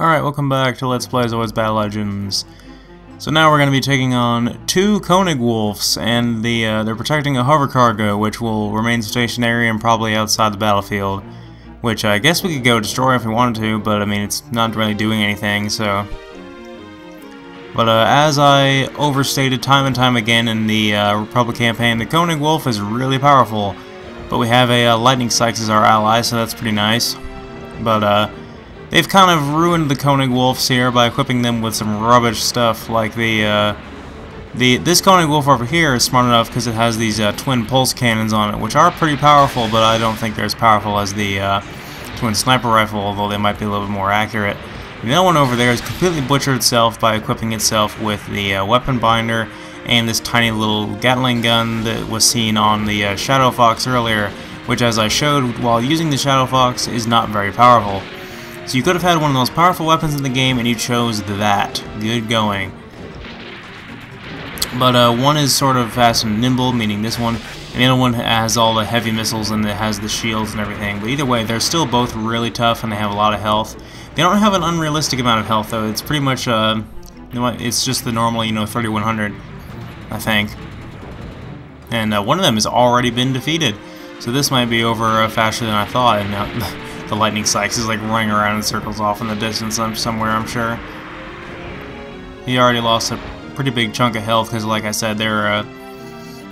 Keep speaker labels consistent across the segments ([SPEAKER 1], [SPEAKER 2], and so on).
[SPEAKER 1] Alright, welcome back to Let's Play Zoids Battle Legends. So now we're going to be taking on two Koenig wolves, and they're protecting a hover cargo, which will remain stationary and probably outside the battlefield. Which I guess we could go destroy if we wanted to, but I mean, it's not really doing anything, so... But as I overstated time and time again in the Republic campaign, the Koenig wolf is really powerful. But we have a lightning Saix as our ally, so that's pretty nice. But they've kind of ruined the Koenig wolves here by equipping them with some rubbish stuff, like this Koenig wolf over here is smart enough because it has these twin pulse cannons on it, which are pretty powerful, but I don't think they're as powerful as the twin sniper rifle, although they might be a little bit more accurate. The other one over there has completely butchered itself by equipping itself with the weapon binder and this tiny little Gatling gun that was seen on the Shadow Fox earlier, which, as I showed while using the Shadow Fox, is not very powerful. So you could have had one of those powerful weapons in the game and you chose that. Good going. But one is sort of fast and nimble, meaning this one, and the other one has all the heavy missiles and it has the shields and everything. But either way, they're still both really tough and they have a lot of health. They don't have an unrealistic amount of health though. It's pretty much it's just the normal, 3100, I think. And one of them has already been defeated, so this might be over faster than I thought. And the lightning Saix is like running around in circles off in the distance somewhere, I'm sure. He already lost a pretty big chunk of health because, like I said, they're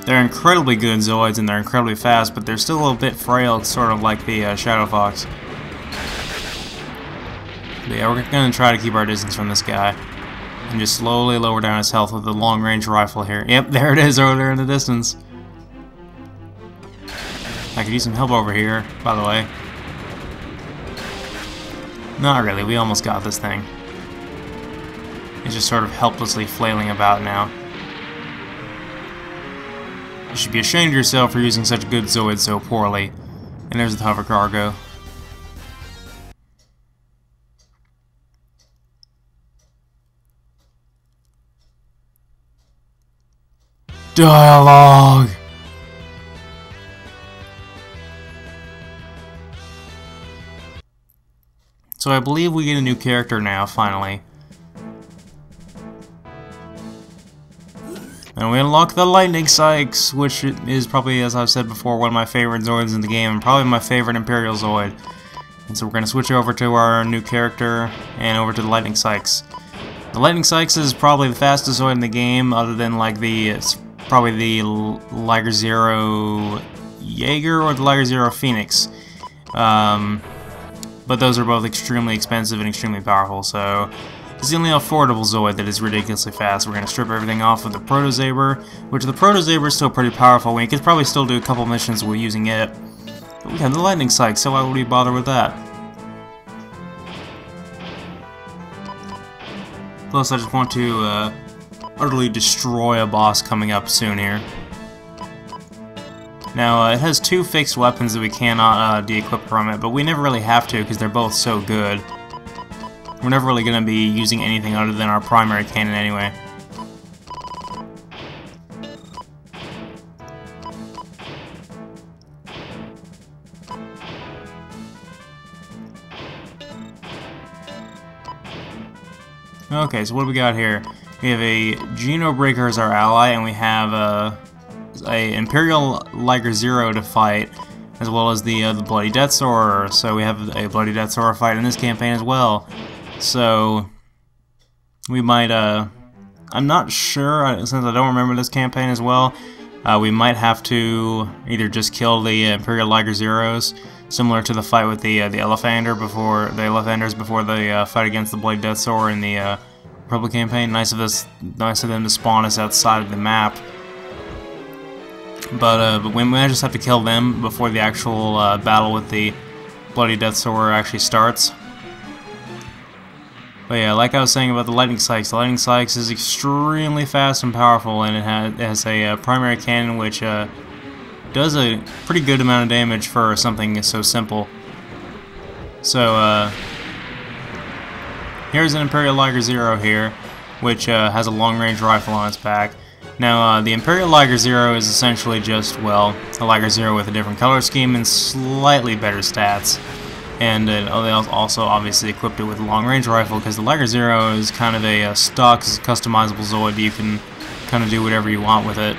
[SPEAKER 1] incredibly good Zoids and they're incredibly fast, but they're still a little bit frail. It's sort of like the Shadow Fox. But yeah, we're going to try to keep our distance from this guy and just slowly lower down his health with the long-range rifle here. Yep, there it is over there in the distance. I could use some help over here, by the way. Not really, we almost got this thing. It's just sort of helplessly flailing about now. You should be ashamed of yourself for using such good Zoids so poorly. And there's the hover cargo. Dialogue! So I believe we get a new character now, finally. And we unlock the Lightning Saix, which is probably, as I've said before, one of my favorite Zoids in the game, and probably my favorite Imperial Zoid. And so we're going to switch over to our new character, and over to the Lightning Saix. The Lightning Saix is probably the fastest Zoid in the game, other than like probably the Liger Zero Jaeger or the Liger Zero Phoenix. But those are both extremely expensive and extremely powerful, so it's the only affordable Zoid that is ridiculously fast. We're going to strip everything off with the Proto Saber, which the Proto Saber is still pretty powerful. We could probably still do a couple missions with using it. But we have the Lightning Saix, so why would we bother with that? Plus, I just want to utterly destroy a boss coming up soon here. Now, it has two fixed weapons that we cannot de-equip from it, but we never really have to because they're both so good. We're never really going to be using anything other than our primary cannon anyway. Okay, so what do we got here? We have a Geno Breaker as our ally, and we have a Imperial Liger Zero to fight, as well as the Bloody Death Saurer. So we have a Bloody Death Saurer fight in this campaign as well. So we might, I'm not sure, since I don't remember this campaign as well, we might have to either just kill the Imperial Liger Zeros, similar to the fight with the Elephanters before the fight against the Bloody Death Saurer in the Republic campaign. Nice of them to spawn us outside of the map. But we might just have to kill them before the actual battle with the Bloody Death Saurer actually starts. But yeah, like I was saying about the Lightning Saix is extremely fast and powerful, and it has a primary cannon which does a pretty good amount of damage for something so simple. So here's an Imperial Liger Zero here, which has a long-range rifle on its back. Now, the Imperial Liger Zero is essentially just, well, a Liger Zero with a different color scheme and slightly better stats. And they also obviously equipped it with a long-range rifle, because the Liger Zero is kind of a stock customizable Zoid. You can kind of do whatever you want with it.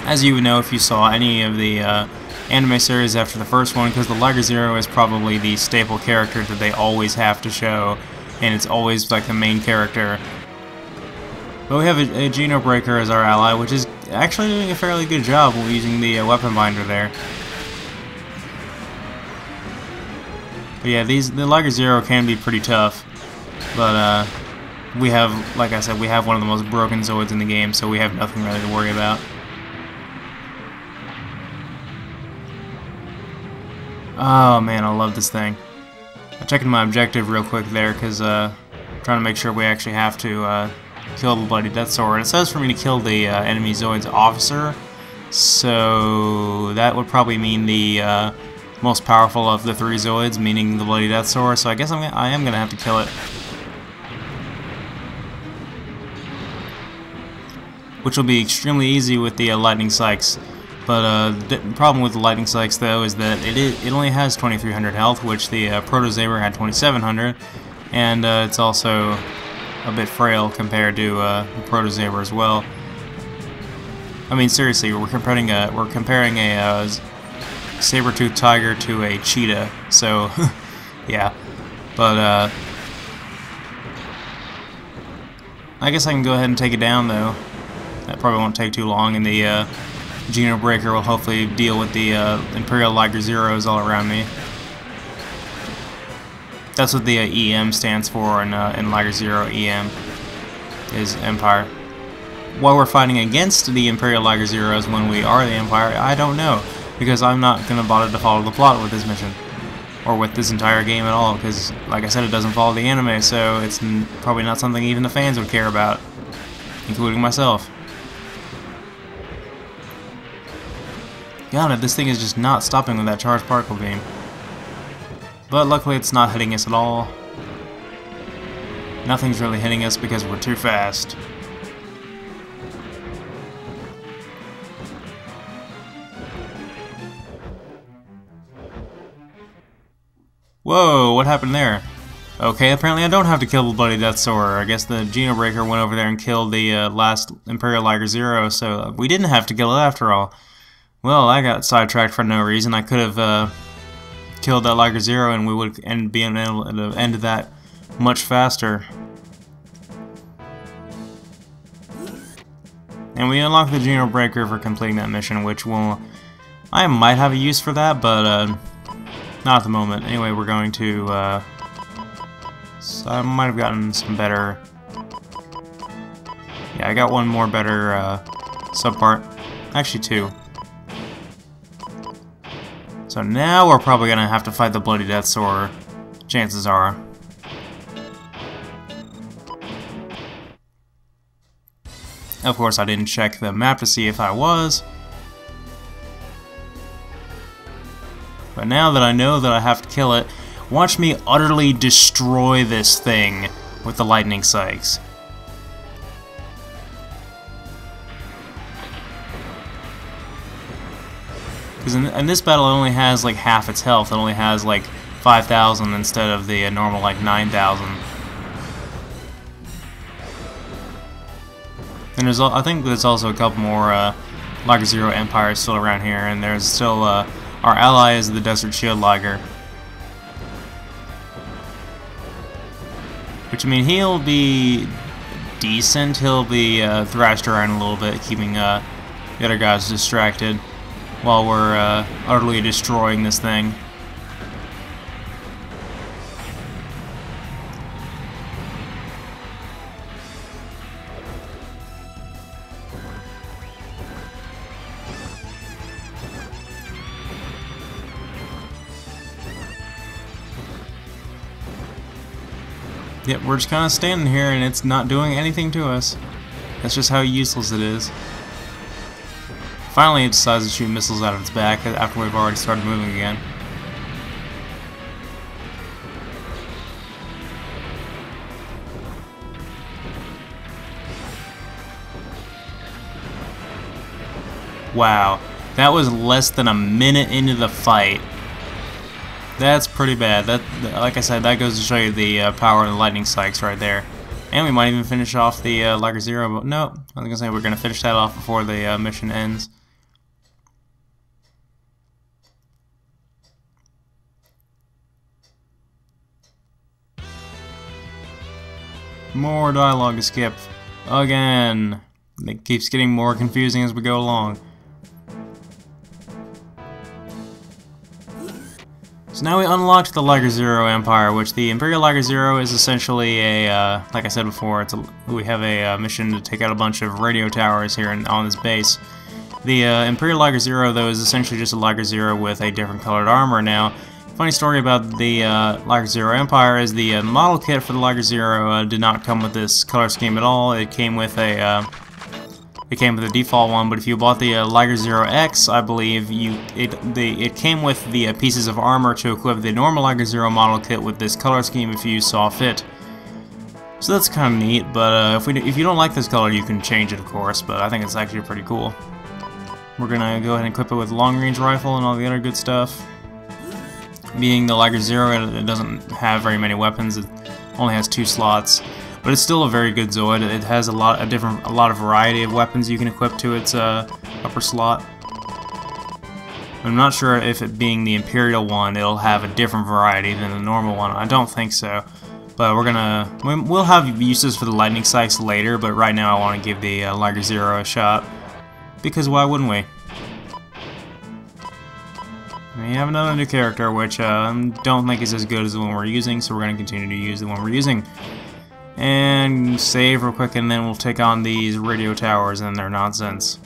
[SPEAKER 1] As you would know if you saw any of the anime series after the first one, because the Liger Zero is probably the staple character that they always have to show, and it's always like the main character. But we have a Geno Breaker as our ally, which is actually doing a fairly good job using the weapon binder there. But yeah, the Liger Zero can be pretty tough, but we have, like I said, we have one of the most broken Zoids in the game, so we have nothing really to worry about. Oh man, I love this thing. I'm checking my objective real quick there, because trying to make sure we actually have to kill the Bloody Death Saurer. It says for me to kill the enemy Zoid's officer, so that would probably mean the most powerful of the 3 Zoids, meaning the Bloody Death Saurer. So I guess I am gonna have to kill it, which will be extremely easy with the Lightning Saix. But the problem with the Lightning Saix, though, is that it only has 2,300 health, which the Proto Saber had 2,700, and it's also a bit frail compared to the Proto Saber as well. I mean, seriously, we're comparing a saber-toothed tiger to a cheetah, so yeah. But I guess I can go ahead and take it down, though. That probably won't take too long, and the Geno Breaker will hopefully deal with the Imperial Liger Zeros all around me. That's what the EM stands for in Liger Zero. EM is Empire. Why we're fighting against the Imperial Liger Zeros when we are the Empire, I don't know, because I'm not going to bother to follow the plot with this mission, or with this entire game at all, because, like I said, it doesn't follow the anime, so it's probably not something even the fans would care about, including myself. God, this thing is just not stopping with that charged particle beam. But luckily it's not hitting us at all. Nothing's really hitting us because we're too fast. Whoa, what happened there? Okay, apparently I don't have to kill the Bloody Death Saurer. I guess the Geno Breaker went over there and killed the last Imperial Liger Zero, so we didn't have to kill it after all. Well, I got sidetracked for no reason. I could have killed that Liger Zero, and we would be able to end that much faster. And we unlocked the Geno Breaker for completing that mission, which will... I might have a use for that, but not at the moment. Anyway, we're going to... so I might have gotten some better... Yeah, I got one more better subpart. Actually, 2. So now we're probably going to have to fight the Bloody Death Saurer, chances are. Of course, I didn't check the map to see if I was. But now that I know that I have to kill it, watch me utterly destroy this thing with the Lightning Saix. Because in this battle it only has like half its health. It only has like 5,000 instead of the normal like 9,000. And I think there's also a couple more Liger Zero Empires still around here, and there's still our ally is the Desert Shield Liger. Which, I mean, he'll be decent. He'll be thrashed around a little bit, keeping the other guys distracted while we're utterly destroying this thing. Yep, we're just kind of standing here and it's not doing anything to us. That's just how useless it is. Finally it decides to shoot missiles out of its back after we've already started moving again. Wow, that was less than a minute into the fight. That's pretty bad. That, like I said, that goes to show you the power of the lightning Saix right there. And we might even finish off the Liger 0, but no, I was gonna say we're gonna finish that off before the mission ends. More dialogue to skip. Again. It keeps getting more confusing as we go along. So now we unlocked the Liger 0 Empire, which the Imperial Liger 0 is essentially a, like I said before, we have a mission to take out a bunch of radio towers here on this base. The Imperial Liger 0, though, is essentially just a Liger 0 with a different colored armor. Now, funny story about the Liger 0 Empire is the model kit for the Liger 0 did not come with this color scheme at all. It came with a default one, but if you bought the Liger 0 X, I believe it came with the pieces of armor to equip the normal Liger 0 model kit with this color scheme if you saw fit. So that's kind of neat, but if you don't like this color, you can change it, of course. But I think it's actually pretty cool. We're gonna go ahead and equip it with long-range rifle and all the other good stuff. Being the Liger 0, it doesn't have very many weapons. It only has 2 slots. But it's still a very good Zoid. It has a lot of variety of weapons you can equip to its upper slot. I'm not sure if it being the Imperial one, it'll have a different variety than the normal one. I don't think so. But we'll have uses for the lightning Saix later. But right now, I want to give the Liger 0 a shot because why wouldn't we? We have another new character, which don't think is as good as the one we're using, so we're going to continue to use the one we're using. And save real quick, and then we'll take on these radio towers and their nonsense.